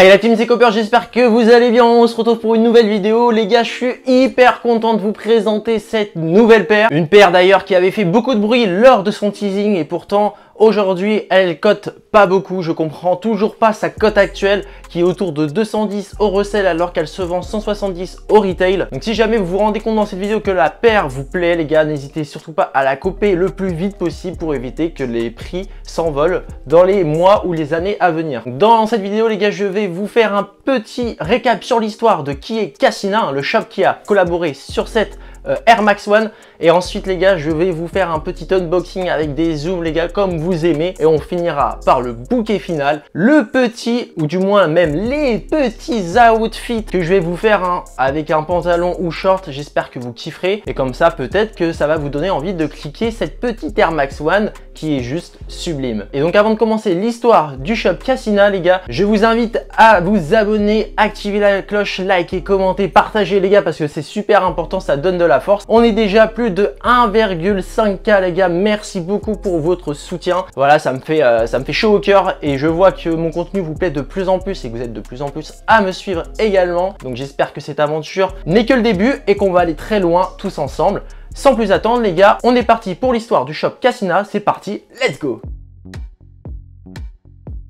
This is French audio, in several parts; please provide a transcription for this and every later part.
Allez la team, c'est Copper, j'espère que vous allez bien. On se retrouve pour une nouvelle vidéo. Les gars, je suis hyper content de vous présenter cette nouvelle paire. Une paire d'ailleurs qui avait fait beaucoup de bruit lors de son teasing et pourtant aujourd'hui elle cote pas beaucoup. Je comprends toujours pas sa cote actuelle qui est autour de 210 au resell alors qu'elle se vend 170 au retail. Donc si jamais vous vous rendez compte dans cette vidéo que la paire vous plaît les gars, n'hésitez surtout pas à la coper le plus vite possible pour éviter que les prix s'envolent dans les mois ou les années à venir. Dans cette vidéo les gars, je vais vous faire un petit récap sur l'histoire de qui est Cassina, le shop qui a collaboré sur cette Air Max One. Et ensuite les gars, je vais vous faire un petit unboxing avec des zooms les gars comme vous aimez. Et on finira par le bouquet final, le petit ou du moins même les petits outfits que je vais vous faire avec un pantalon ou short. J'espère que vous kifferez. Et comme ça peut-être que ça va vous donner envie de cliquer cette petite Air Max One qui est juste sublime. Et donc avant de commencer l'histoire du shop Cassina les gars, je vous invite à vous abonner, activer la cloche, liker, commenter, partager les gars parce que c'est super important, ça donne de la force. On est déjà plus de 1,5K les gars, merci beaucoup pour votre soutien. Voilà, ça me fait chaud au cœur et je vois que mon contenu vous plaît de plus en plus et que vous êtes de plus en plus à me suivre également. Donc j'espère que cette aventure n'est que le début et qu'on va aller très loin tous ensemble. Sans plus attendre les gars, on est parti pour l'histoire du shop Cassina, c'est parti, let's go!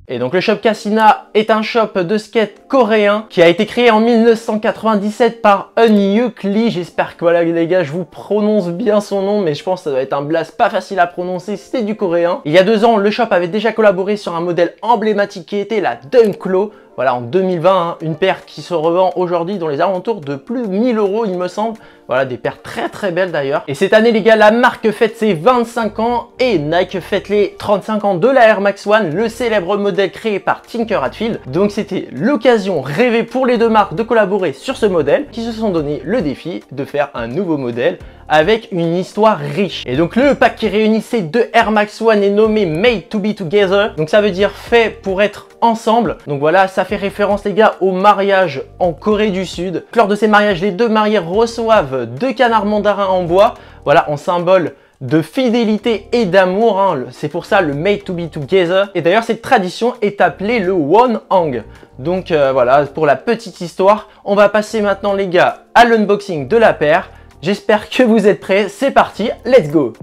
Et donc le shop Cassina est un shop de skate coréen qui a été créé en 1997 par Eun-Yuk Lee. J'espère que voilà les gars, je vous prononce bien son nom, mais je pense que ça doit être un blast pas facile à prononcer, c'était du coréen. Il y a 2 ans, le shop avait déjà collaboré sur un modèle emblématique qui était la Dunk Low. Voilà, en 2020, une paire qui se revend aujourd'hui dans les alentours de plus de 1000 € il me semble. Voilà, des paires très belles d'ailleurs. Et cette année les gars, la marque fête ses 25 ans et Nike fête les 35 ans de la Air Max One, le célèbre modèle créé par Tinker Hatfield. Donc c'était l'occasion rêvée pour les deux marques de collaborer sur ce modèle qui se sont donné le défi de faire un nouveau modèle avec une histoire riche. Et donc le pack qui réunit ces deux Air Max One est nommé Made to be Together. Donc ça veut dire fait pour être ensemble. Donc voilà, ça fait référence les gars au mariage en Corée du Sud. Lors de ces mariages, les deux mariés reçoivent 2 canards mandarins en bois. Voilà, en symbole de fidélité et d'amour, hein. C'est pour ça le Made to be Together. Et d'ailleurs cette tradition est appelée le Wonhang. Donc voilà, pour la petite histoire, on va passer maintenant les gars à l'unboxing de la paire. J'espère que vous êtes prêts, c'est parti, let's go!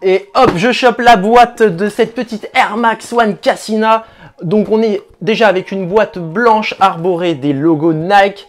Et hop, je chope la boîte de cette petite Air Max One Cassina. Donc on est déjà avec une boîte blanche arborée des logos Nike,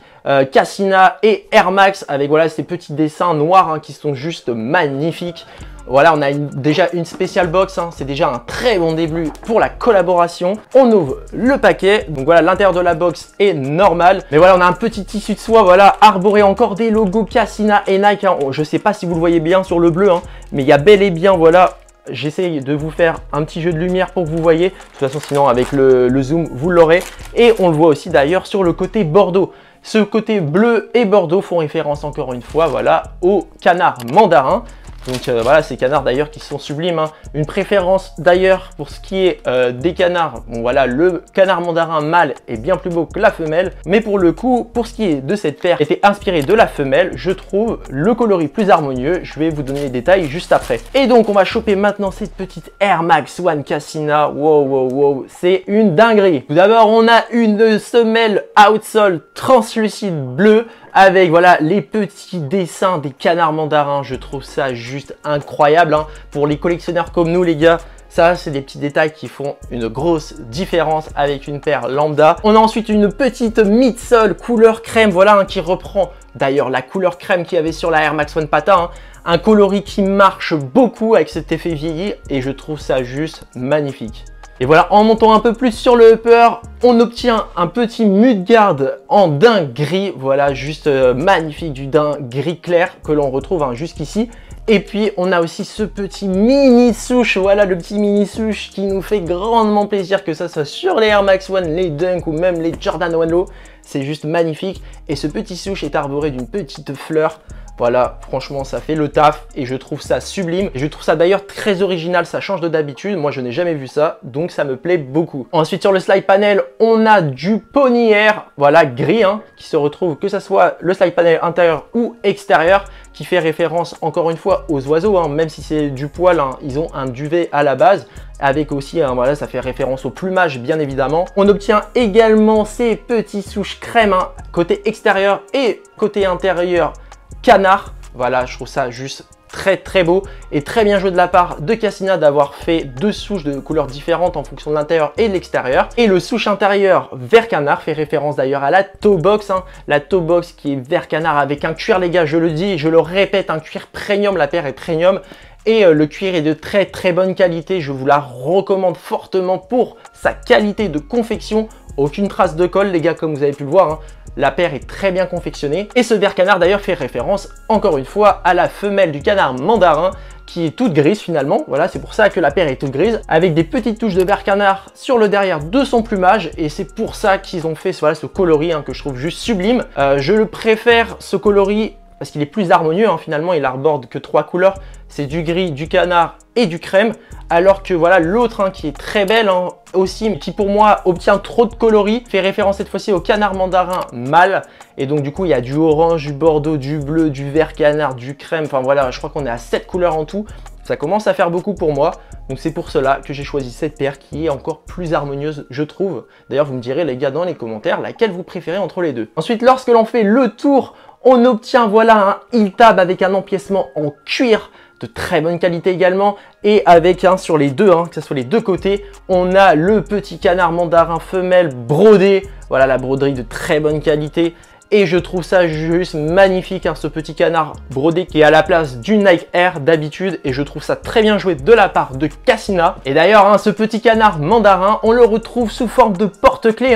Cassina et Air Max avec voilà ces petits dessins noirs hein, qui sont juste magnifiques. Voilà, on a déjà une spéciale box, hein. C'est déjà un très bon début pour la collaboration. On ouvre le paquet, donc voilà, l'intérieur de la box est normal. Mais voilà, on a un petit tissu de soie, voilà, arboré encore des logos Cassina et Nike. Hein. Je sais pas si vous le voyez bien sur le bleu, hein, mais il y a bel et bien, voilà, j'essaye de vous faire un petit jeu de lumière pour que vous voyez. De toute façon, sinon avec le zoom, vous l'aurez. Et on le voit aussi d'ailleurs sur le côté bordeaux. Ce côté bleu et bordeaux font référence encore une fois, voilà, au canard mandarin. Donc voilà, ces canards d'ailleurs qui sont sublimes, hein. Une préférence d'ailleurs pour ce qui est des canards. Bon voilà, le canard mandarin mâle est bien plus beau que la femelle. Mais pour le coup, pour ce qui est de cette paire, était inspiré de la femelle, je trouve le coloris plus harmonieux. Je vais vous donner les détails juste après. Et donc on va choper maintenant cette petite Air Max One Cassina. Wow, c'est une dinguerie. Tout d'abord, on a une semelle outsole translucide bleue avec voilà les petits dessins des canards mandarins. Je trouve ça juste incroyable hein. Pour les collectionneurs comme nous les gars, ça c'est des petits détails qui font une grosse différence avec une paire lambda. On a ensuite une petite midsole couleur crème, voilà hein, qui reprend d'ailleurs la couleur crème qu'il y avait sur la Air Max One Pata hein. Un coloris qui marche beaucoup avec cet effet vieilli et je trouve ça juste magnifique. Et voilà, en montant un peu plus sur le upper, on obtient un petit mudguard en daim gris. Voilà, juste magnifique, du daim gris clair que l'on retrouve hein, jusqu'ici. Et puis, on a aussi ce petit mini souche. Voilà, le petit mini souche qui nous fait grandement plaisir que ça soit sur les Air Max One, les Dunk ou même les Jordan 1 Low. C'est juste magnifique. Et ce petit souche est arboré d'une petite fleur. Voilà, franchement, ça fait le taf et je trouve ça sublime. Et je trouve ça d'ailleurs très original, ça change de d'habitude. Moi, je n'ai jamais vu ça, donc ça me plaît beaucoup. Ensuite, sur le slide panel, on a du pony air, voilà, gris, hein, qui se retrouve, que ça soit le slide panel intérieur ou extérieur, qui fait référence encore une fois aux oiseaux, hein, même si c'est du poil, hein, ils ont un duvet à la base. avec aussi, voilà, ça fait référence au plumage bien évidemment. On obtient également ces petits souches crème, hein, côté extérieur et côté intérieur canard. Voilà, je trouve ça juste très beau et très bien joué de la part de Cassina d'avoir fait deux souches de couleurs différentes en fonction de l'intérieur et de l'extérieur. Et le souche intérieur vert canard fait référence d'ailleurs à la toe box, hein, la toe box qui est vert canard avec un cuir, les gars, je le dis et je le répète, un cuir premium, la paire est premium. Et le cuir est de très bonne qualité, je vous la recommande fortement pour sa qualité de confection. Aucune trace de colle les gars, comme vous avez pu le voir, hein. La paire est très bien confectionnée. Et ce vert canard d'ailleurs fait référence encore une fois à la femelle du canard mandarin qui est toute grise finalement. Voilà, c'est pour ça que la paire est toute grise avec des petites touches de vert canard sur le derrière de son plumage. Et c'est pour ça qu'ils ont fait voilà, ce coloris, hein, que je trouve juste sublime. Je le préfère ce coloris parce qu'il est plus harmonieux, hein, finalement il arborde que 3 couleurs, c'est du gris, du canard et du crème, alors que voilà l'autre, hein, qui est très belle, hein, aussi, mais qui pour moi obtient trop de coloris, fait référence cette fois-ci au canard mandarin mâle, et donc du coup il y a du orange, du bordeaux, du bleu, du vert canard, du crème, enfin voilà, je crois qu'on est à 7 couleurs en tout, ça commence à faire beaucoup pour moi, donc c'est pour cela que j'ai choisi cette paire qui est encore plus harmonieuse je trouve. D'ailleurs vous me direz les gars dans les commentaires laquelle vous préférez entre les deux. Ensuite lorsque l'on fait le tour, on obtient voilà un heel tab avec un empiècement en cuir de très bonne qualité également et avec sur les deux, que ce soit les deux côtés, on a le petit canard mandarin femelle brodé. Voilà la broderie de très bonne qualité et je trouve ça juste magnifique, ce petit canard brodé qui est à la place du Nike Air d'habitude et je trouve ça très bien joué de la part de Cassina. Et d'ailleurs ce petit canard mandarin on le retrouve sous forme de porte-clés,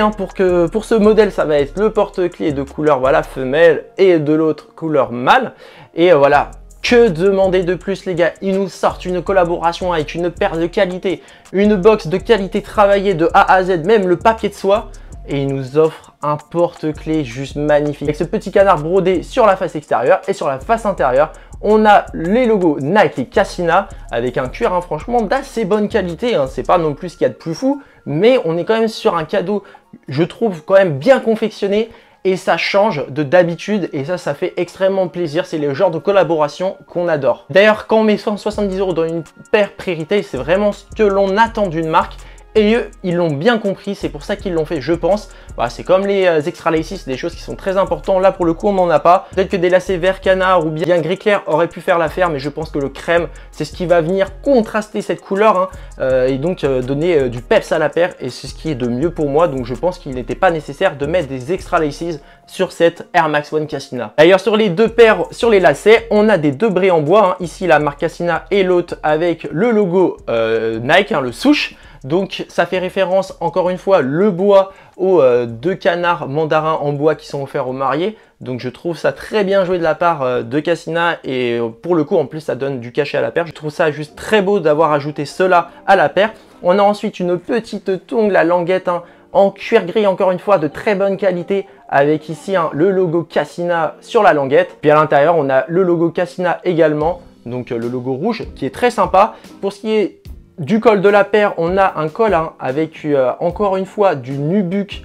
pour ce modèle ça va être le porte-clés de couleur voilà femelle et de l'autre couleur mâle et voilà. Que demander de plus les gars, ils nous sortent une collaboration avec une paire de qualité, une box de qualité travaillée de A à Z, même le papier de soie. Et ils nous offrent un porte-clés juste magnifique. Avec ce petit canard brodé sur la face extérieure et sur la face intérieure, on a les logos Nike et Cassina avec un cuir franchement d'assez bonne qualité. C'est pas non plus ce qu'il y a de plus fou, mais on est quand même sur un cadeau, je trouve quand même bien confectionné. Et ça change de d'habitude et ça fait extrêmement plaisir. C'est le genre de collaboration qu'on adore. D'ailleurs, quand on met 170 € dans une paire prix retail, c'est vraiment ce que l'on attend d'une marque. Et eux, ils l'ont bien compris, c'est pour ça qu'ils l'ont fait, je pense. Voilà, c'est comme les extra laces, c'est des choses qui sont très importantes. Là, pour le coup, on n'en a pas. Peut-être que des lacets vert canard ou bien gris clair auraient pu faire l'affaire, mais je pense que le crème, c'est ce qui va venir contraster cette couleur et donc donner du peps à la paire. Et c'est ce qui est de mieux pour moi. Donc, je pense qu'il n'était pas nécessaire de mettre des extra laces sur cette Air Max One Cassina. D'ailleurs, sur les deux paires, sur les lacets, on a des deux braies en bois. Ici, la marque Cassina et l'autre avec le logo Nike, le souche. Donc ça fait référence encore une fois le bois aux deux canards mandarins en bois qui sont offerts aux mariés. Donc je trouve ça très bien joué de la part de Cassina et pour le coup en plus ça donne du cachet à la paire. Je trouve ça juste très beau d'avoir ajouté cela à la paire. On a ensuite une petite tongue, la languette en cuir gris encore une fois de très bonne qualité avec ici le logo Cassina sur la languette. Puis à l'intérieur on a le logo Cassina également, donc le logo rouge qui est très sympa. Pour ce qui est du col de la paire, on a un col avec encore une fois du nubuck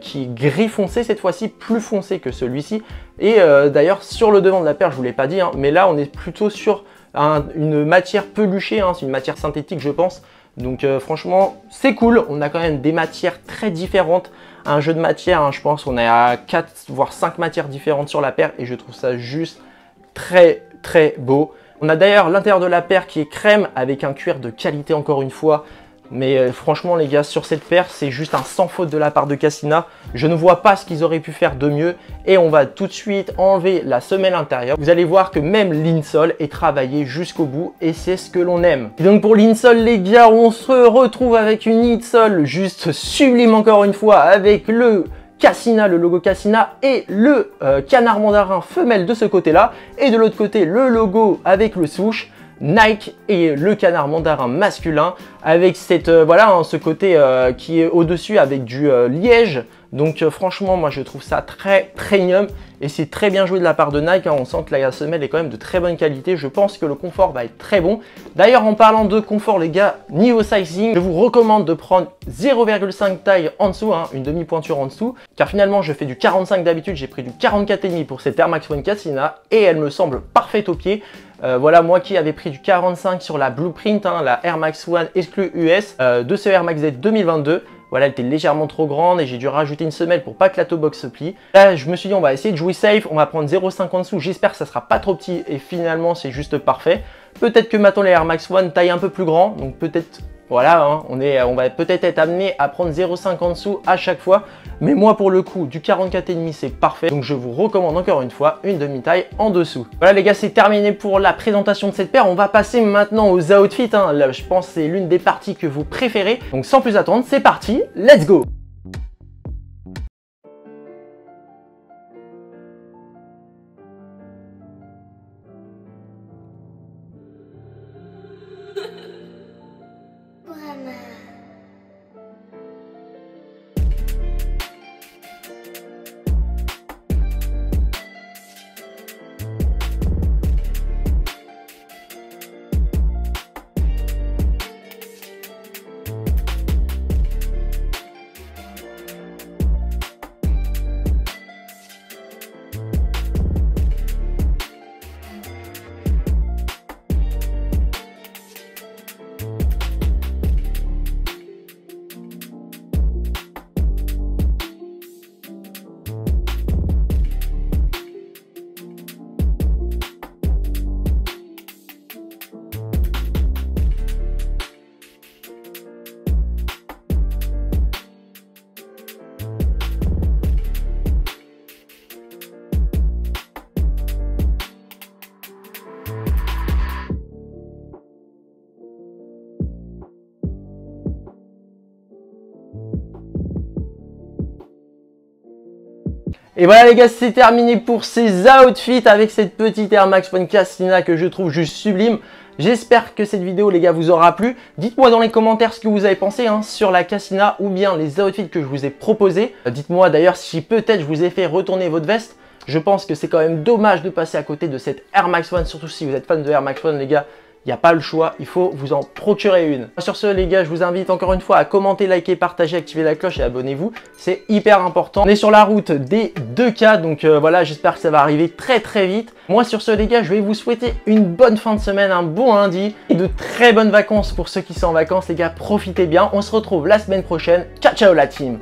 qui est gris foncé, cette fois-ci plus foncé que celui-ci. Et d'ailleurs sur le devant de la paire, je ne vous l'ai pas dit, mais là on est plutôt sur une matière peluchée, c'est une matière synthétique je pense. Donc franchement c'est cool, on a quand même des matières très différentes. Un jeu de matière, je pense on est à 4 voire 5 matières différentes sur la paire et je trouve ça juste très beau. On a d'ailleurs l'intérieur de la paire qui est crème avec un cuir de qualité encore une fois. Mais franchement les gars, sur cette paire, c'est juste un sans faute de la part de Cassina. Je ne vois pas ce qu'ils auraient pu faire de mieux. Et on va tout de suite enlever la semelle intérieure. Vous allez voir que même l'insole est travaillé jusqu'au bout et c'est ce que l'on aime. Et donc pour l'insole les gars, on se retrouve avec une insole juste sublime encore une fois avec le Cassina, le logo Cassina et le canard mandarin femelle de ce côté-là. Et de l'autre côté, le logo avec le souche, Nike et le canard mandarin masculin avec cette, ce côté qui est au-dessus avec du liège. Donc franchement, moi je trouve ça très premium et c'est très bien joué de la part de Nike. On sent que la semelle est quand même de très bonne qualité. Je pense que le confort va être très bon. D'ailleurs, en parlant de confort, les gars, niveau sizing, je vous recommande de prendre 0,5 taille en dessous, une demi-pointure en dessous. Car finalement, je fais du 45 d'habitude. J'ai pris du 44,5 pour cette Air Max One Cassina et elle me semble parfaite au pied. Voilà, moi qui avais pris du 45 sur la Blueprint, la Air Max One exclus US de ce Air Max Z 2022. Voilà, elle était légèrement trop grande et j'ai dû rajouter une semelle pour pas que la toe box se plie. Là, je me suis dit, on va essayer de jouer safe. On va prendre 0,5 en dessous. J'espère que ça sera pas trop petit et finalement, c'est juste parfait. Peut-être que maintenant les Air Max One taille un peu plus grand. Donc peut-être, voilà, hein, on va peut-être être amené à prendre 0,5 en dessous à chaque fois. Mais moi, pour le coup, du 44,5, c'est parfait. Donc je vous recommande encore une fois une demi-taille en dessous. Voilà les gars, c'est terminé pour la présentation de cette paire. On va passer maintenant aux outfits. Hein. Là, je pense que c'est l'une des parties que vous préférez. Donc sans plus attendre, c'est parti, let's go! Et voilà les gars, c'est terminé pour ces outfits avec cette petite Air Max One Cassina que je trouve juste sublime. J'espère que cette vidéo les gars vous aura plu. Dites-moi dans les commentaires ce que vous avez pensé sur la Cassina ou bien les outfits que je vous ai proposés. Dites-moi d'ailleurs si peut-être je vous ai fait retourner votre veste. Je pense que c'est quand même dommage de passer à côté de cette Air Max One, surtout si vous êtes fan de Air Max One les gars. Il n'y a pas le choix, il faut vous en procurer une. Sur ce les gars, je vous invite encore une fois à commenter, liker, partager, activer la cloche et abonnez-vous. C'est hyper important. On est sur la route des 2K, donc voilà, j'espère que ça va arriver très très vite. Moi sur ce les gars, je vais vous souhaiter une bonne fin de semaine, un bon lundi et de très bonnes vacances pour ceux qui sont en vacances les gars. Profitez bien, on se retrouve la semaine prochaine. Ciao ciao la team!